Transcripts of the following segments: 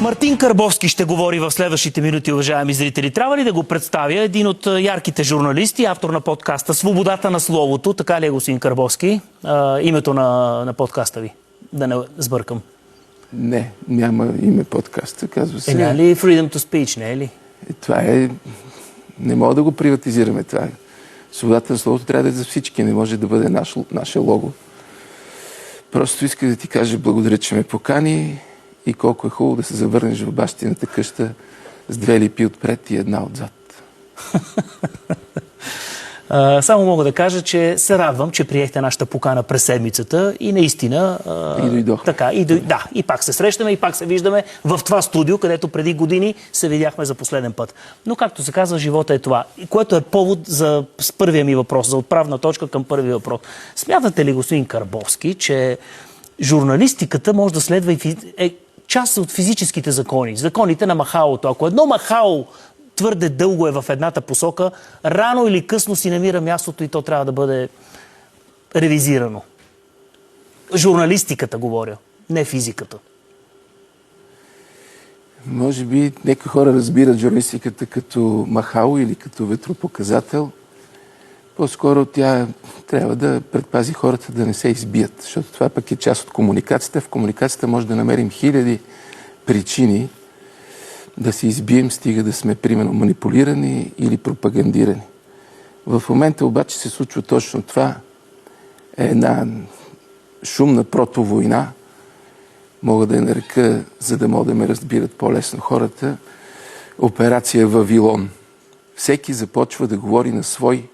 Мартин Карбовски ще говори в следващите минути, уважаеми зрители. Трябва ли да го представя? Един от ярките журналисти, автор на подкаста "Свободата на словото". Така ли е, господин Карбовски? Името на подкаста ви? Да не сбъркам. Не, няма име подкаста, казва се. Няма ли Freedom to Speech, не е ли? Това е... Не мога да го приватизираме това. Свободата на словото трябва да е за всички, не може да бъде наше лого. Просто исках да ти кажа благодаря, че ме покани и колко е хубаво да се завърнеш в бащината къща с 2 липи отпред и 1 отзад. Само мога да кажа, че се радвам, че приехте нашата покана през седмицата и наистина... И дойдох. Така, да, и пак се срещаме, и пак се виждаме в това студио, където преди години се видяхме за последен път. Но, както се казва, живота е това. Което е повод за първия ми въпрос, за отправна точка към първия въпрос. Смятате ли, господин Карбовски, че журналистиката може да следва и част от физическите закони, законите на махалото? Ако едно махало твърде дълго е в едната посока, рано или късно си намира мястото и то трябва да бъде ревизирано. Журналистиката говоря, не физиката. Може би някои хора разбират журналистиката като махало или като ветропоказател. По-скоро тя трябва да предпази хората да не се избият, защото това пък е част от комуникацията. В комуникацията може да намерим хиляди причини да се избием, стига да сме, примерно, манипулирани или пропагандирани. В момента обаче се случва точно това. Е една шумна протовойна, мога да я нарека, за да могат да ме разбират по-лесно хората, операция Вавилон. Всеки започва да говори на свой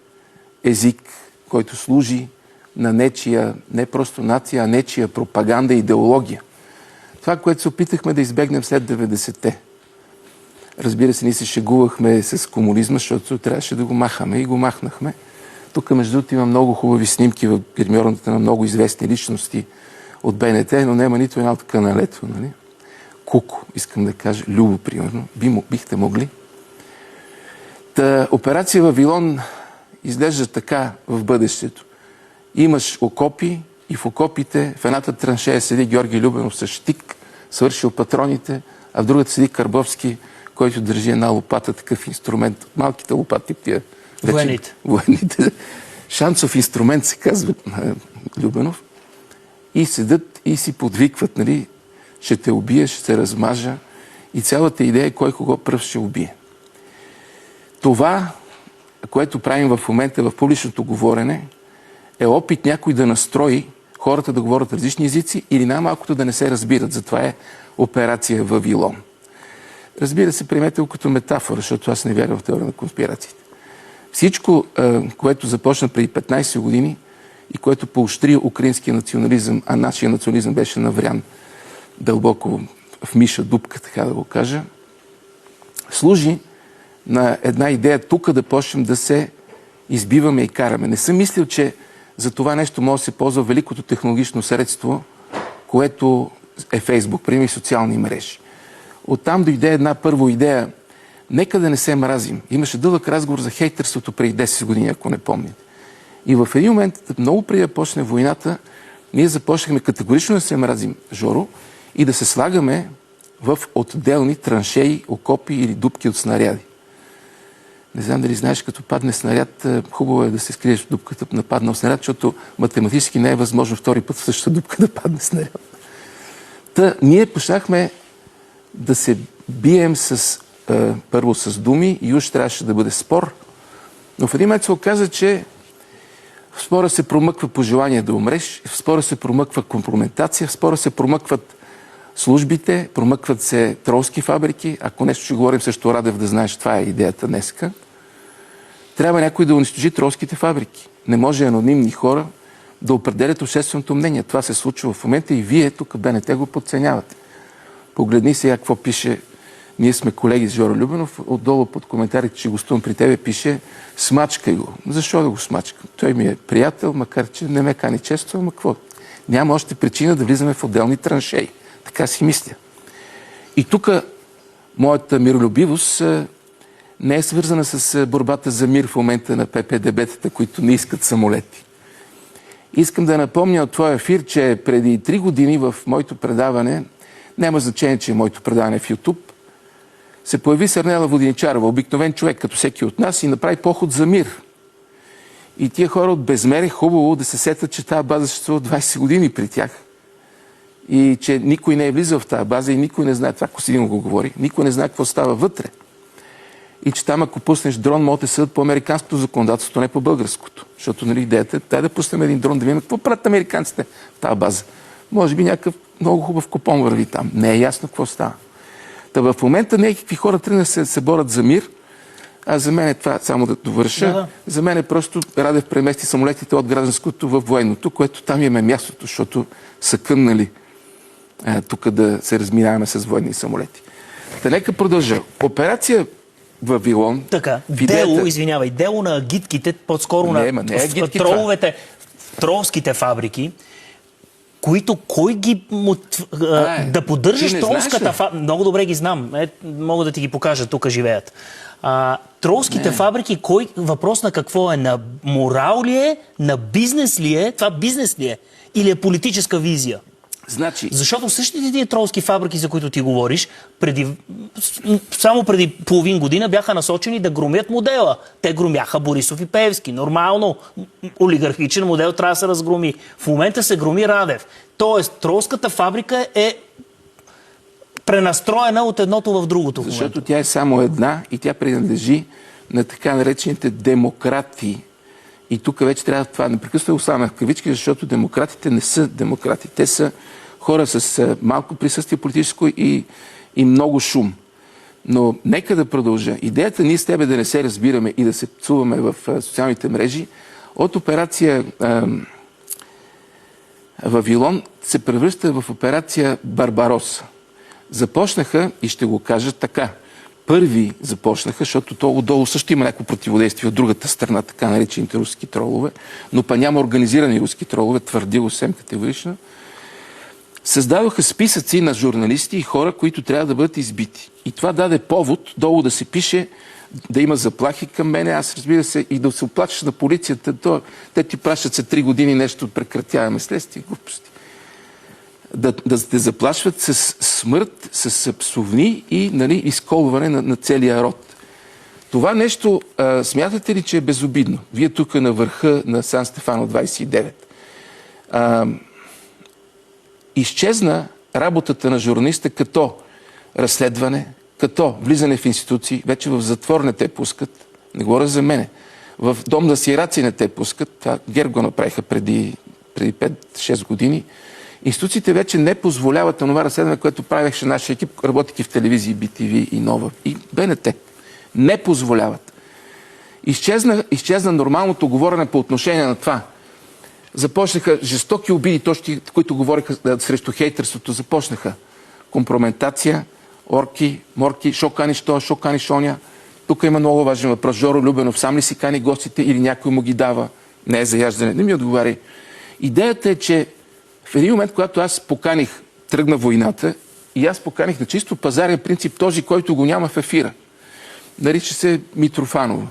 език, който служи на нечия, не просто нация, а нечия пропаганда и идеология. Това, което се опитахме да избегнем след 90-те. Разбира се, ние се шегувахме с комунизма, защото трябваше да го махаме и го махнахме. Тук, между другото, има много хубави снимки в гримьорната на много известни личности от БНТ, но няма нито една от каналето. Нали? Куко, искам да кажа, Любо, примерно. Бихте могли. Та, операция Вавилон изглежда така в бъдещето. Имаш окопи и в окопите в едната траншея седи Георги Любенов с щик, свършил патроните, а в другата седи Карбовски, който държи една лопата, такъв инструмент. Малките лопати, тия... Военните. Шанцов инструмент се казва Любенов. И седат и си подвикват, нали, ще те убия, ще те размажа. И цялата идея е кой кого пръв ще убие. Това, което правим в момента в публичното говорене, е опит някой да настрои хората да говорят различни езици или най-малкото да не се разбират. Затова е операция Вавилон. Разбира се, приемете го като метафора, защото аз не вярвам в теория на конспирациите. Всичко, което започна преди 15 години и което поощри украинския национализъм, а нашия национализъм беше наврян дълбоко в миша дупка, така да го кажа, служи на една идея тук да почнем да се избиваме и караме. Не съм мислил, че за това нещо може да се ползва великото технологично средство, което е Фейсбук, пример и социални мрежи. Оттам дойде една първа идея. Нека да не се мразим. Имаше дълъг разговор за хейтърството преди 10 години, ако не помните. И в един момент, много преди да почне войната, ние започнахме категорично да се мразим, Жоро, и да се слагаме в отделни траншеи, окопи или дупки от снаряди. Не знам дали знаеш, като падне снаряд, хубаво е да се скриеш в дупката на паднал снаряд, защото математически не е възможно втори път в същата дупка да падне снаряд. Та ние почнахме да се бием първо с думи и уж трябваше да бъде спор, но в един момент се оказа, че в спора се промъква пожелание да умреш, в спора се промъква компрометация, в спора се промъкват службите, промъкват се тролски фабрики. Ако нещо ще говорим също, Радев, да знаеш, това е идеята днеска. Трябва някой да унищожи тролските фабрики. Не може анонимни хора да определят общественото мнение. Това се случва в момента и вие тук БНТ го подценявате. Погледни сега какво пише. Ние сме колеги с Жоро Любенов. Отдолу под коментарите, че гостувам при тебе, пише смачкай го. Защо да го смачкам? Той ми е приятел, макар че не ме кани често, ама какво? Няма още причина да влизаме в отделни траншеи. Така си мисля. И тук моята миролюбивост не е свързана с борбата за мир в момента на ППДБ-тата, които не искат самолети. Искам да напомня от твоя ефир, че преди 3 години в моето предаване Няма значение, че моето предаване в YouTube. Се появи Сърнела Воденичарова, обикновен човек, като всеки от нас, и направи поход за мир. И тия хора от безмер е хубаво да се сетят, че тази база съществува 20 години при тях. И че никой не е влизал в тази база и никой не знае, това Костадин го говори, никой не знае какво става вътре. И че там, ако пуснеш дрон, могат да съдят по американското законодателство, не по българското. Защото, нали, идеята е да пуснем един дрон, да видим какво правят американците в тази база. Може би някакъв много хубав купон върви там. Не е ясно какво става. Та в момента някакви хора тръгнат се борят за мир, а за мен е това, само да довърша, Да. за мен е просто Радев премести самолетите от гражданското в военното, което там имаме мястото, защото са къмнали тук да се разминаваме с военни самолети. Та нека продължа. Операция Вавилон. Така, дело на агитките, по-скоро на троловете, тролските фабрики, които кой ги да поддържаш тролската фабрика? Много добре ги знам. Мога да ти ги покажа, тук живеят. Тролските фабрики, въпрос на какво е? На морал ли е? На бизнес ли е? Това бизнес ли е? Или е политическа визия? Значи... Защото същите тия тролски фабрики, за които ти говориш, само преди половин година бяха насочени да громят модела. Те громяха Борисов и Пеевски. Нормално, олигархичен модел трябва да се разгроми. В момента се громи Радев. Тоест, тролската фабрика е пренастроена от едното в другото. Защото тя е само една и тя принадлежи на така наречените демократи. И тук вече трябва това непрекъснато оставяме в кавички, защото демократите не са демократи. Те са хора с малко присъствие политическо и много шум. Но нека да продължа. Идеята ние с тебе да не се разбираме и да се пцуваме в социалните мрежи от операция Вавилон се превръща в операция Барбароса. Започнаха, и ще го кажа така, първи започнаха, защото то отдолу също има някакво противодействие от другата страна, така наречените руски тролове, но па няма организирани руски тролове, твърди го съвсем категорично. Създадоха списъци на журналисти и хора, които трябва да бъдат избити. И това даде повод долу да се пише, да има заплахи към мене, аз разбира се, и да се оплачеш на полицията. Те ти пращат се 3 години нещо, прекратяваме следствие, глупости. Да те заплашват с смърт, с псовни и изколване на целия род. Това нещо, смятате ли, че е безобидно? Вие тук на върха на Сан Стефано 29. Изчезна работата на журналиста като разследване, като влизане в институции. Вече в затвор не те пускат. Не говоря за мене. В дом за сираци не те пускат. Това ГЕРБ го направиха преди 5-6 години. Институциите вече не позволяват това разследване, което правеше нашия екип, работейки в телевизии, BTV и Нова, и БНТ. Не позволяват. Изчезна нормалното говорене по отношение на това. Започнаха жестоки обиди, точки, които говориха срещу хейтърството, започнаха компроментация, орки, морки, шо каниш това, шо каниш оня. Тук има много важен въпрос. Жоро Любенов сам ли си кани гостите или някой му ги дава? Не е заяждане. Не ми отговаря. Идеята е, че в един момент, когато аз тръгна войната, и аз поканих на чисто пазарен принцип този, който го няма в ефира. Нарича се Митрофанова.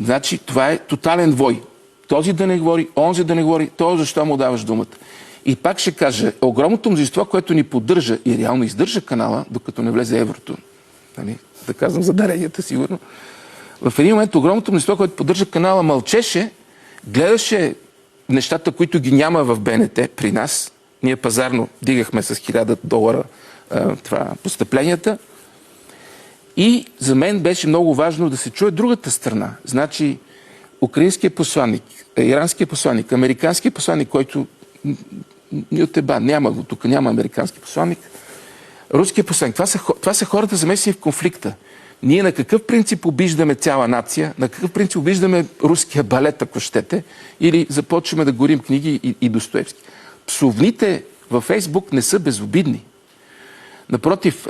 Значи, това е тотален вой. Този да не говори, онзи да не говори, този защо му даваш думата. И пак ще кажа, огромното мнозинство, което ни поддържа и реално издържа канала, докато не влезе еврото, да казвам за даренията сигурно, в един момент огромното мнозинство, което поддържа канала, мълчеше, гледаше нещата, които ги няма в БНТ при нас. Ние пазарно дигахме с $1000 постъпленията. И за мен беше много важно да се чуе другата страна. Значи, украинският посланник, иранският посланник, американският посланник, който ни от еба, няма го, тук няма американски посланник, руският посланник. Това са хората замесени в конфликта. Ние на какъв принцип обиждаме цяла нация, на какъв принцип обиждаме руския балет, ако щете, или започваме да горим книги и Достоевски. Псовните във Фейсбук не са безобидни. Напротив,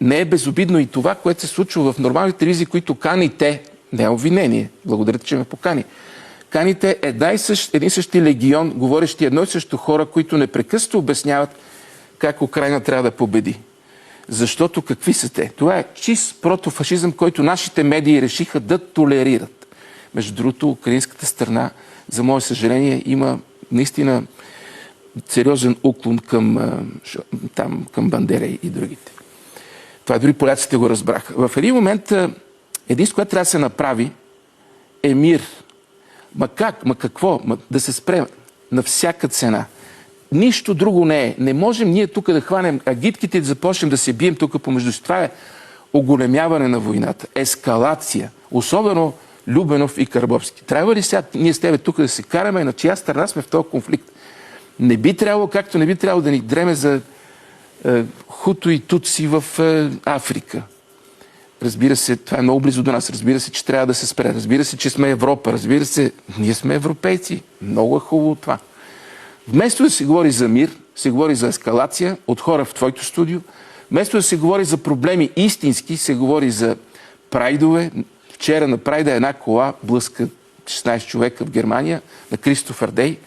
не е безобидно и това, което се случва в нормални телевизии, които каните, не е обвинение, благодаря, че ме покани, каните един същи легион, говорещи едно и също хора, които непрекъснато обясняват как Украйна трябва да победи. Защото какви са те? Това е чист протофашизъм, който нашите медии решиха да толерират. Между другото, украинската страна, за мое съжаление, има наистина сериозен уклон към Бандера и другите. Това дори поляците го разбраха. В един момент единството, което трябва да се направи, е мир. Ма как? Ма какво? Да се спре на всяка цена. Нищо друго не е. Не можем ние тук да хванем агитките и да започнем да се бием тук помежду си. Това е оголемяване на войната, ескалация. Особено Любенов и Карбовски. Трябва ли сега ние с тебе тук да се караме и на чия страна сме в този конфликт? Не би трябвало, както не би трябвало да ни дреме за хуто и туци в Африка. Разбира се, това е много близо до нас. Разбира се, че трябва да се спре. Разбира се, че сме Европа. Разбира се, ние сме европейци. Много е хубаво това. Вместо да се говори за мир, се говори за ескалация от хора в твоето студио. Вместо да се говори за проблеми истински, се говори за прайдове. Вчера на прайда една кола блъска 16 човека в Германия на Кристофър Дей.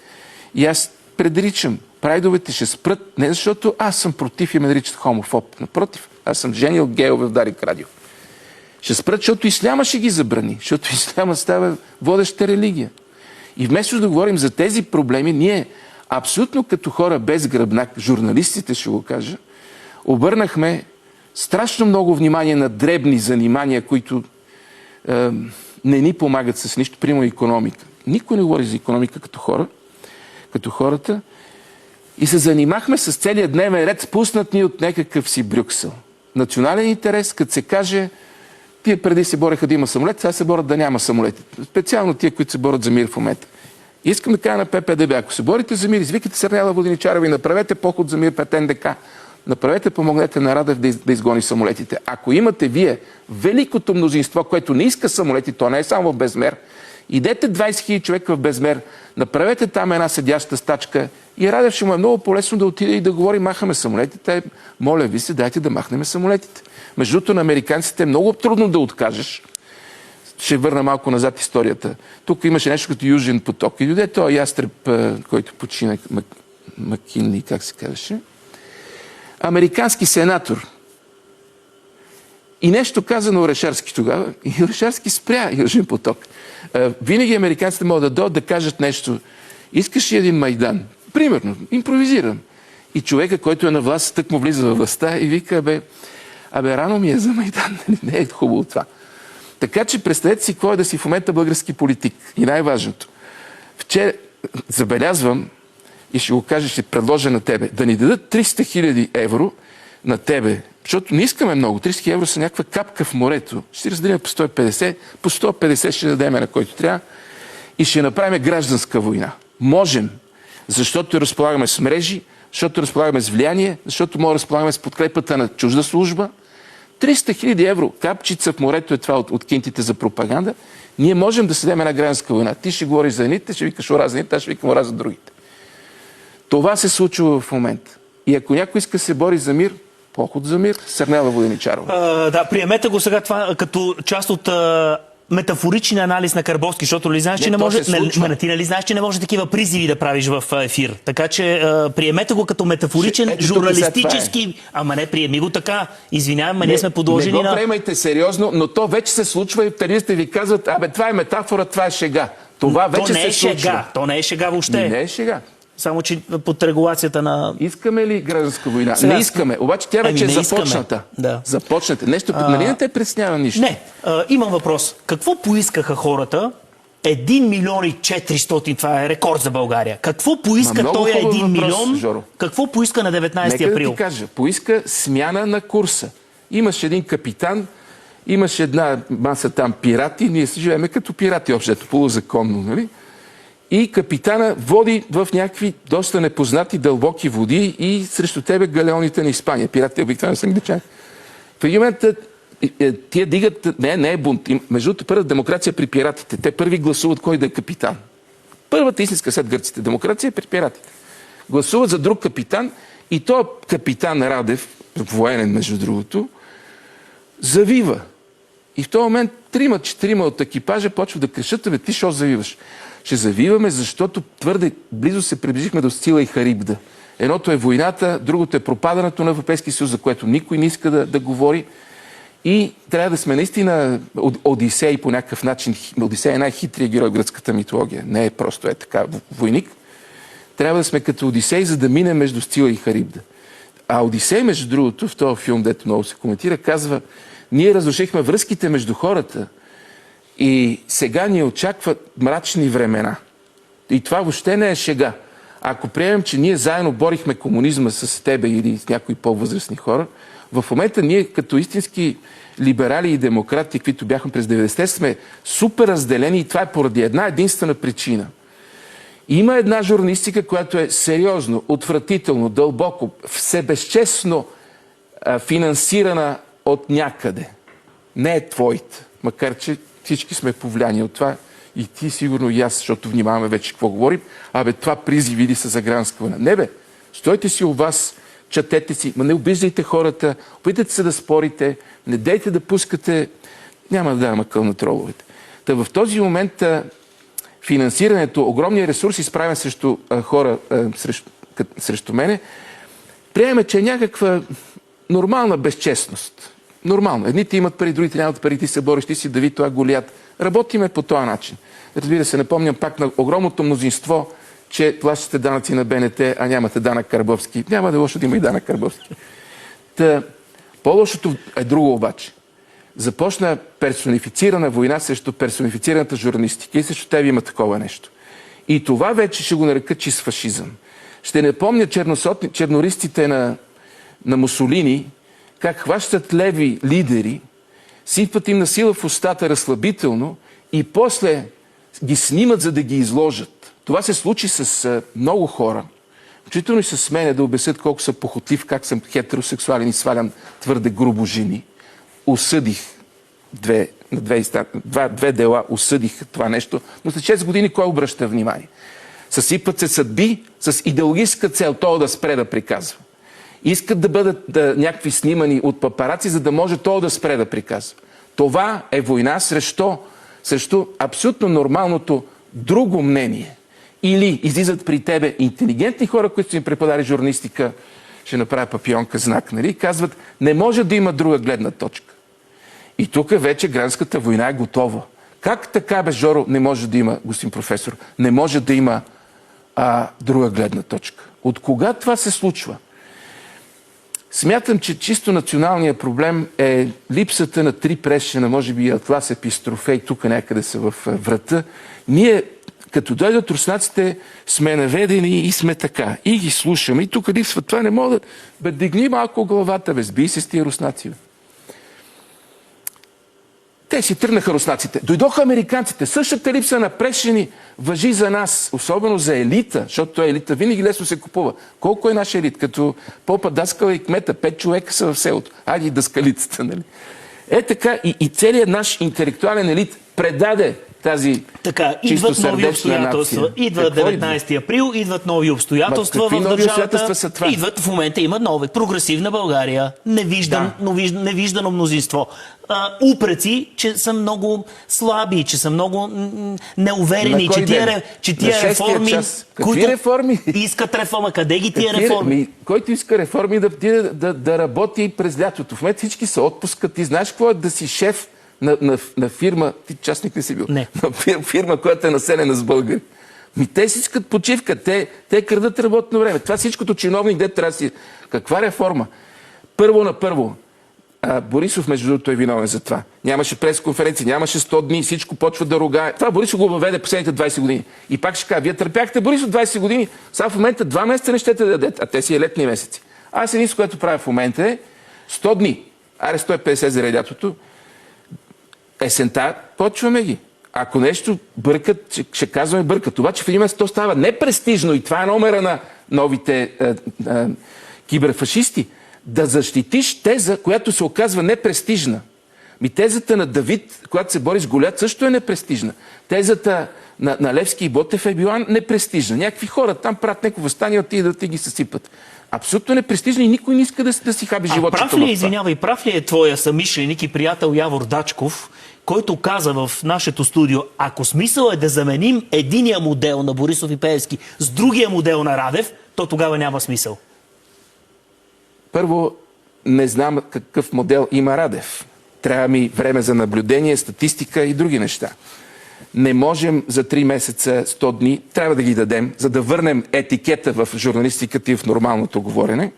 И аз предричам, прайдовете ще спрат, не защото аз съм против и ме наричат хомофоб. Напротив, аз съм женил гейове в Дарик Радио. Ще спрат, защото исляма ще ги забрани, защото исляма става водеща религия. И вместо да говорим за тези проблеми, ние абсолютно като хора без гръбнак, журналистите ще го кажа, обърнахме страшно много внимание на дребни занимания, които не ни помагат с нищо, примерно икономика. Никой не говори за икономика като хората. И се занимахме с целият дневен ред, спуснат ни от някакъв си Брюксел. Национален интерес, като се каже, тия преди се бореха да има самолет, сега се борят да няма самолети. Специално тия, които се борят за мир в момента. Искам да кажа на ППДБ, ако се борите за мир, извикате Сърняла Воденичарова и направете поход за мир пред НДК. Направете, помогнете на Радев да изгони самолетите. Ако имате вие великото мнозинство, което не иска самолети, то не е само в Безмер, идете 20 000 човека в Безмер, направете там една седяща стачка и Радев ще му е много по-лесно да отиде и да говори махаме самолетите. Моля ви се, дайте да махнем самолетите. Между другото, на американците е много трудно да откажеш. Ще върна малко назад историята. Тук имаше нещо като Южен поток. И дойде този ястреб, който почина, Маккинли, как се казваше, американски сенатор. И нещо каза на Орешарски тогава. И Орешарски спря Южен поток. Винаги американците могат да дойдат да кажат нещо. Искаш ли един Майдан? Примерно, импровизирам. И човека, който е на власт, тък му влиза във властта и вика, абе, рано ми е за Майдан. Не е хубаво това. Така че представете си какво е да си в момента български политик. И най-важното. Вчера забелязвам и ще го кажа, ще предложа на тебе, да ни дадат 300 000 евро на тебе, защото не искаме много. 300 000 евро са някаква капка в морето. Ще разделим по 150, по 150 ще дадем на който трябва и ще направим гражданска война. Можем, защото разполагаме с мрежи, защото разполагаме с влияние, защото може да разполагаме с подкрепата на чужда служба. 300 000 евро, капчица в морето е това от кинтите за пропаганда. Ние можем да седем една гражданска война. Ти ще говориш за едните, ще викаш ора за едните, аз ще викам ора за другите. Това се случва в момента. И ако някой иска да се бори за мир, поход за мир, Сърняла Воденичарова. Да, приемете го сега това като част от метафоричен анализ на Карбовски, защото ли знаеш, че не може, ти нали знаеш, че не може такива призиви да правиш в ефир. Така че приемете го като метафоричен, журналистически... Ама не, приеми го така. Извинявам, ние сме подложени на... Не го приемайте сериозно, но то вече се случва и телевизите ви казват, това е метафора, това е шега. Това вече се случва. То не е шега въобще. Не е шега. Само, че под регулацията на... Искаме ли гражданска война? Сега... Не искаме. Обаче тя вече е започната. Да. Започнете. Нещо, нали не те преснява нищо? Не. Имам въпрос. Какво поискаха хората? 1 милион и 400, това е рекорд за България. Какво поиска той 1 милион? Жоро. Какво поиска на 19 април? Нека да ти кажа. Поиска смяна на курса. Имаше един капитан, имаше една маса там пирати, ние си живеем като пирати, общото, полузаконно, нали? И капитана води в някакви доста непознати дълбоки води и срещу тебе галеоните на Испания. Пиратите обикновено са англичани. В един момент тия дигат... Не е бунт. Между другото, първа демокрация при пиратите. Те първи гласуват кой да е капитан. Първата истинска след гърците демокрация е при пиратите. Гласуват за друг капитан и той капитан Радев, военен между другото, завива. И в този момент 3-4 от екипажа почват да крещат, ти що завиваш? Ще завиваме, защото твърде близо се приближихме до Сцила и Харибда. Едното е войната, другото е пропадането на Европейския съюз, за което никой не иска да говори. И трябва да сме наистина Одисей по някакъв начин. Одисей е най-хитрия герой в гръцката митология. Не е просто така войник. трябва да сме като Одисей, за да минем между Сцила и Харибда. А Одисей, между другото, в този филм, дето много се коментира, казва: ние разрушихме връзките между хората и сега ни очакват мрачни времена. И това въобще не е шега. Ако приемем, че ние заедно борихме комунизма с тебе или с някои по-възрастни хора, в момента ние като истински либерали и демократи, които бяхме през 90-те, сме супер разделени и това е поради една единствена причина. Има една журналистика, която е сериозно, отвратително, дълбоко, всебезчестно финансирана от някъде. Не е твоята, макар че всички сме повлияни от това. И ти сигурно и аз, защото внимаваме вече какво говорим. Това призиви ли са за гражданска война? Не бе, стойте си у вас, четете си, не обиждайте хората, опитайте се да спорите, не дейте да пускате, няма да дава къл на троловете. Та в този момент финансирането, огромния ресурс изправен срещу хора, срещу мене, приемаме, че е някаква нормална безчестност. Нормално. Едните имат пари, другите нямат пари, ти се бориш, ти си Давид, това Голиат. Работиме по този начин. Разбира се, напомням пак на огромното мнозинство, че плащате данъци на БНТ, а нямате данък Карбовски. Няма да е лошо да има и данък Карбовски. По-лошото е друго обаче. Започна персонифицирана война срещу персонифицираната журналистика и срещу тебе има такова нещо. И това вече ще го нарека чист фашизъм. Ще не помня чернористите на Мусолини, как хващат леви лидери, сипват им на сила в устата разслабително и после ги снимат, за да ги изложат. Това се случи с много хора, включително и с мене, да обяснят колко съм похотлив, как съм хетеросексуален и свалям твърде грубо жени. Осъдих две дела, осъдих това нещо, но след 6 години кой обръща внимание? Съсипват се съдби с идеологическа цел то да спре да приказва. Искат да бъдат някакви снимани от папараци, за да може то да спре да приказва. Това е война срещу абсолютно нормалното друго мнение. Или излизат при тебе интелигентни хора, които са им преподали журналистика, ще направя папионка знак, нали? Казват, не може да има друга гледна точка. И тук вече гражданската война е готова. Как така, бе, Жоро, не може да има, господин професор, не може да има друга гледна точка? От кога това се случва? Смятам, че чисто националният проблем е липсата на 3 прешена, може би Атлас, Епистрофей, тук някъде са в врата. Ние, като дойдат руснаците, сме наведени и сме така. И ги слушаме. И тук липсва това, не мога да... Бе, дигни малко главата, бе, сбий се с тия руснаци, бе. Те си тръгнаха руснаците. Дойдоха американците. Същата липса на прешени важи за нас, особено за елита, защото той елита винаги лесно се купува. Колко е наш елит? Като попа, даскала и кмета, 5 човека са в селото. Айде и даскалицата, нали? Е така и целият наш интелектуален елит предаде тази така, чисто идват нови обстоятелства. нация. Идва 19 април, идват нови обстоятелства в държавата. Са това? Идват, в момента има нови. Прогресивна България. Невиждано мнозинство. Упреци, че са много слаби, че са много неуверени, че тия реформи, които реформи? искат реформа. Къде ги тия реформи? Който иска реформи да работи през лятото. В момента всички са отпускат. Ти знаеш какво е да си шеф на фирма, ти частник не си бил, не. На фирма, която е населена с българи. Те си искат почивка, те крадат работно време. Това всичкото чиновник, де трябва да си... Каква реформа? Първо, Борисов, между другото, е виновен за това. Нямаше пресконференции, нямаше 100 дни, всичко почва да ругае. Това Борисов го въведе последните 20 години. И пак ще кажа, вие търпяхте Борисов 20 години, сега в момента 2 месеца не щете да дадете, а те си е летни месеци. Аз единството, което правя в момента е 100 дни. Аре 150 за лятото. Есента почваме ги. Ако нещо бъркат, ще казваме бъркат. Обаче в един момент то става непрестижно и това е номера на новите киберфашисти. Да защитиш теза, която се оказва непрестижна. Тезата на Давид, когато се бори с Голят, също е непрестижна. Тезата на Левски и Ботев е била непрестижна. Някакви хора там правят някакво въстание, отидат да ти ги съсипат. Абсолютно непрестижна и никой не иска да си хаби живота. Прав ли е твоя съмишленик и приятел Явор Дачков, който каза в нашето студио, ако смисъл е да заменим единия модел на Борисов и Пеевски с другия модел на Радев, то тогава няма смисъл? Първо, не знам какъв модел има Радев. Трябва ми време за наблюдение, статистика и други неща. Не можем за 3 месеца, 100 дни, трябва да ги дадем, за да върнем етикета в журналистиката и в нормалното говорене.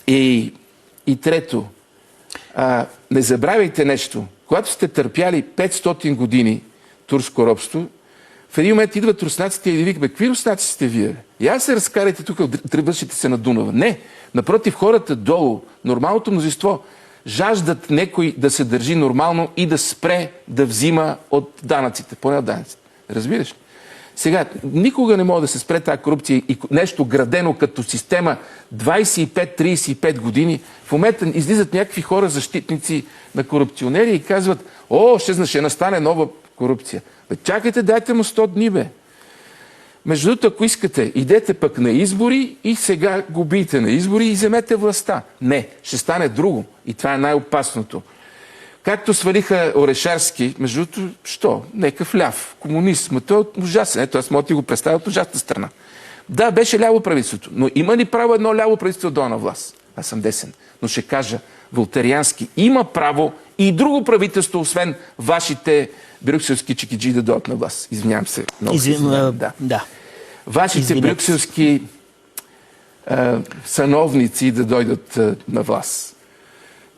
И трето, не забравяйте нещо. Когато сте търпяли 500 години турско робство, в един момент идват руснаците и ви викат: какви руснаци сте вие? Я се разкарайте тук, вършите се на Дунава. Не, напротив, хората долу, нормалното мнозинство, жаждат някой да се държи нормално и да спре да взима от данъците, поне от данъците. Разбираш ли? Сега, никога не може да се спре тази корупция и нещо градено като система 25-35 години. В момента излизат някакви хора, защитници на корупционери и казват: о, ще настане нова корупция. Бе, чакайте, дайте му 100 дни, бе. Между другото, ако искате, идете пък на избори и сега губите на избори и вземете властта. Не, ще стане друго. И това е най-опасното. Както свалиха Орешарски, между другото, що? Некъв ляв, комунист, но той е ужасен. Ето, аз мога да ти го представя от ужасна страна. Да, беше ляво правителството, но има ли право едно ляво правителство да дойде на власт? Аз съм десен. Но ще кажа, волтариански, има право и друго правителство, освен вашите брюкселски чекиджи, да дойдат на власт. Извинявам се. Да. Вашите брюкселски сановници да дойдат на власт.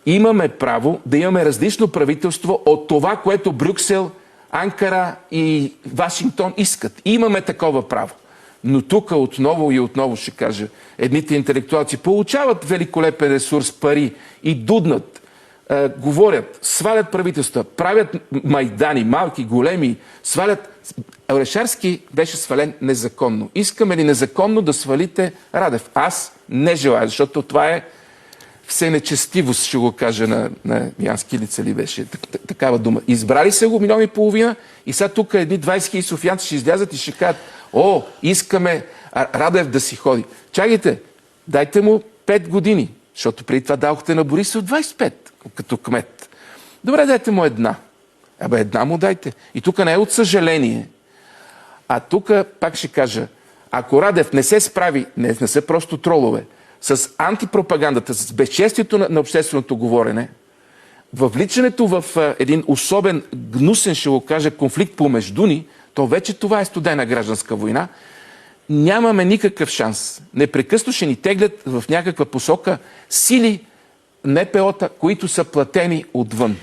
Имаме право да имаме различно правителство от това, което Брюксел, Анкара и Вашингтон искат. Имаме такова право. Но тук отново и отново ще кажа, едните интелектуалци получават великолепен ресурс, пари и дуднат, говорят, свалят правителства, правят майдани, малки, големи, свалят. Орешарски беше свален незаконно. Искаме ли незаконно да свалите Радев? Аз не желая, защото това е все нечестивост, ще го кажа на Ян Скилица ли беше такава дума. Избрали се го 1,5 милиона и сега тук едни 20 000 софиянци ще излязат и ще кажат: о, искаме Радев да си ходи. Чакайте, дайте му 5 години, защото преди това дадохте на Борисов 25 като кмет. Добре, дайте му една. Една му дайте. И тук не е от съжаление. А тук пак ще кажа, ако Радев не се справи, не са просто тролове, с антипропагандата, с безчестието на общественото говорене, въвличането в един особен, гнусен, ще го кажа, конфликт помежду ни, то вече това е студена гражданска война, нямаме никакъв шанс. Непрекъснато ще ни теглят в някаква посока сили НПО-та, които са платени отвън.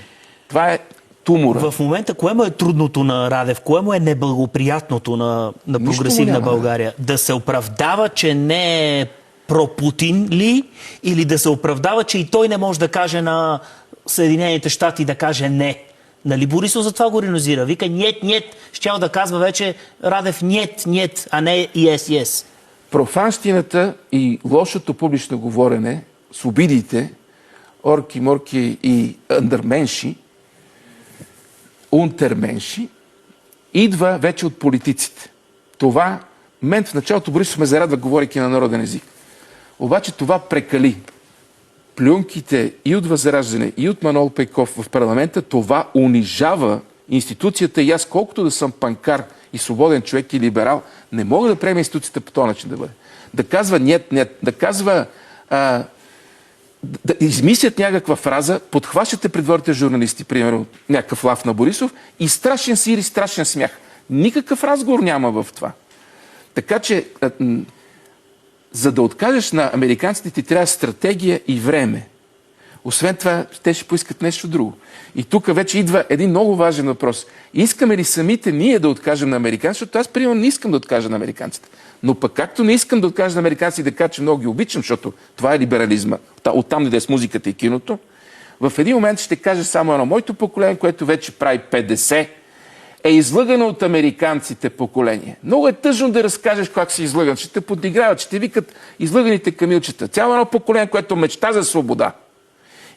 Това е тумора. В момента, кое му е трудното на Радев? Кое му е неблагоприятното на прогресивна България? Да се оправдава, че не е про-Путин ли? Или да се оправдава, че и той не може да каже на Съединените щати да каже не? Нали Борисов затова го ренозира? Вика нет, щял да казва вече Радев нет, а не yes. Профанщината и лошото публично говорене с обидите, орки, морки и андърменши, унтерменши, идва вече от политиците. Това, мен в началото Борисов ме зарадва, говорейки на народен език. Обаче това прекали. Плюнките и от Възраждане, и от Манол Пейков в парламента, това унижава институцията и аз, колкото да съм панкар и свободен човек и либерал, не мога да приема институцията по този начин да бъде. Да казва нет, да казва да измислят някаква фраза, подхващате предворите журналисти, примерно някакъв лав на Борисов и страшен сир и страшен смях. Никакъв разговор няма в това. Така че за да откажеш на американците, ти трябва стратегия и време. Освен това, те ще поискат нещо друго. И тук вече идва един много важен въпрос. Искаме ли самите ние да откажем на американците? Защото аз, примерно, не искам да откажа на американците. Но пък както не искам да откажа на американците да кажа, че много ги обичам, защото това е либерализма, оттам да е с музиката и киното, в един момент ще кажа само едно. Моето поколение, което вече прави 50, е излъгано от американците поколение. Много е тъжно да разкажеш как си излъган. Ще те подиграват, ще те викат излъганите камилчета. Цяло едно поколение, което мечта за свобода.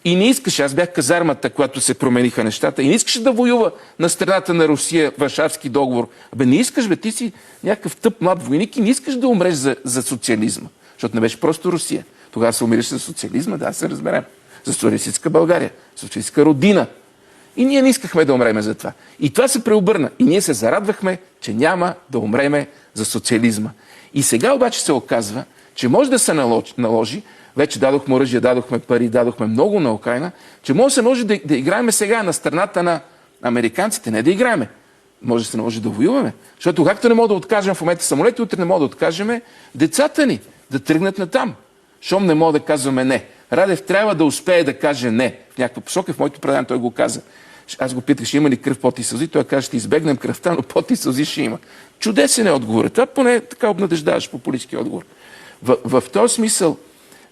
И не искаше, аз бях казармата, когато се промениха нещата, и не искаше да воюва на страната на Русия, Варшавски договор. Не искаш, ти си някакъв тъп млад войник и не искаш да умреш за социализма. Защото не беше просто Русия. Тогава се умираш за социализма, да се разберем. За социалистическа България, социалистическа родина. И ние не искахме да умреме за това. И това се преобърна. И ние се зарадвахме, че няма да умреме за социализма. И сега обаче се оказва, че може да се наложи, вече дадохме оръжие, дадохме пари, дадохме много на Украйна, че може да се наложи да играем сега на страната на американците, не да играем. може да се наложи да воюваме. Защото както не мога да откажем в момента самолети, утре не мога да откажем децата ни да тръгнат натам. Щом не мога да казваме не. Радев трябва да успее да каже не в някаква посока. В моето предание той го каза. Аз го питах, ще има ли кръв, пот и сълзи? Той каже, ще избегнем кръвта, но пот и сълзи ще има. Чудесен е отговорът. Това поне така обнадеждаваш по политически отговор. В този смисъл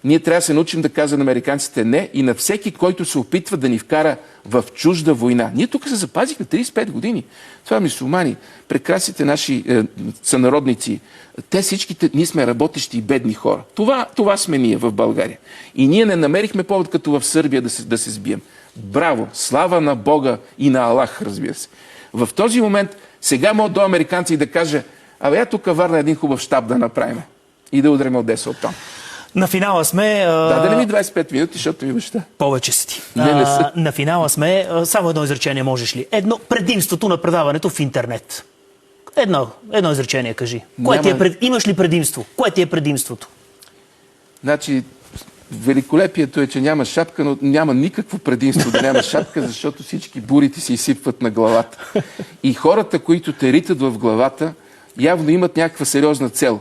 ние трябва да се научим да казваме на американците не и на всеки, който се опитва да ни вкара в чужда война. Ние тук се запазихме 35 години. Това мюсюлмани, прекрасните наши сънародници, те всичките, ние сме работещи и бедни хора. Това сме ние в България. И ние не намерихме повод като в Сърбия да се сбием. Браво! Слава на Бога и на Аллах, разбира се. В този момент сега мога до американци да кажа, я тук Варна един хубав щаб да направим и да удряме Одеса оттам. На финала сме... Да ми 25 минути, защото ми баща. Повече си ти. Не са. На финала сме... Само едно изречение можеш ли? Предимството на предаването в интернет. Едно изречение кажи. Имаш ли предимство? Кое ти е предимството? Значи, великолепието е, че няма шапка, но няма никакво предимство да няма шапка, защото всички бури ти се изсипват на главата. И хората, които те ритат в главата, явно имат някаква сериозна цел.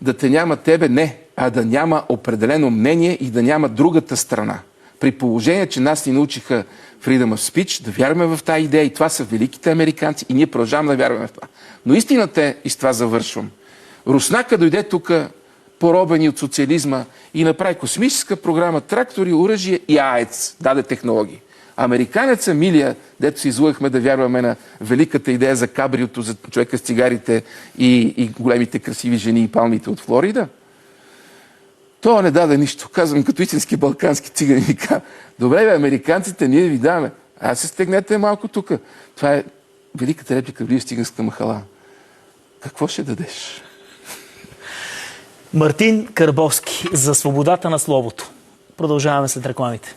Да те няма тебе, не, а да няма определено мнение и да няма другата страна. При положение, че нас ни научиха Freedom of Speech, да вярваме в тази идея и това са великите американци и ние продължаваме да вярваме в това. Но истината е, и с това завършвам, Руснака дойде тук поробени от социализма и направи космическа програма, трактори, оръжие и АЕЦ, даде технологии. Американеца Милия, дето се излъгахме да вярваме на великата идея за кабриото, за човека с цигарите и големите красиви жени и палмите от Флорида, това не даде нищо. Казвам, като истински балкански цигани ми казва, добре бе, американците, ние ви даваме. Се стегнете малко тук. Това е великата реплика в Лив циганска махала. Какво ще дадеш? Мартин Карбовски за свободата на словото. Продължаваме след рекламите.